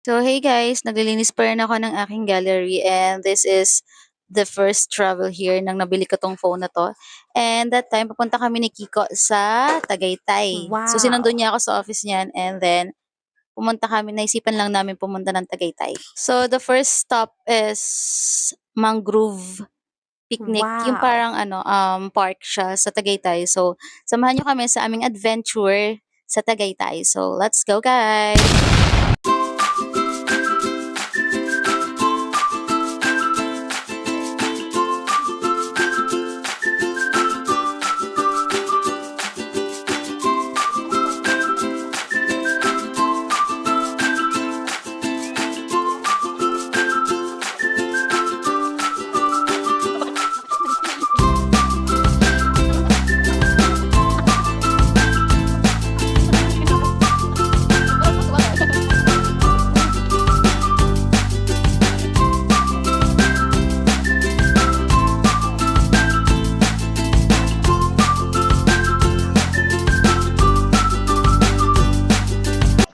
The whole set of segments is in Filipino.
So hey guys, naglilinis pa rin ako ng aking gallery and this is the first travel here nang nabili ko tong phone na to. And that time, papunta kami ni Kiko sa Tagaytay. So sinundon Wow! niya ako sa office niyan and then pumunta kami, naisipan lang namin pumunta ng Tagaytay. So the first stop is Mangrove Picnic. Yung Wow! parang park siya sa Tagaytay. So samahan niyo kami sa aming adventure sa Tagaytay. So let's go guys!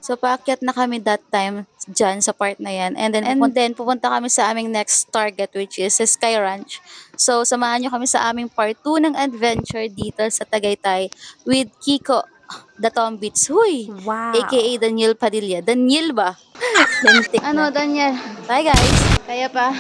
So, paakyat na kami that time dyan sa part na yan. And then pupunta kami sa aming next target which is sa Sky Ranch. So, samahan nyo kami sa aming part 2 ng adventure dito sa Tagaytay with Kiko, the Tombits. Huy! Wow! AKA Daniel Padilla. Daniel ba? Lintik Ano, na. Daniel? Bye guys! Kaya pa.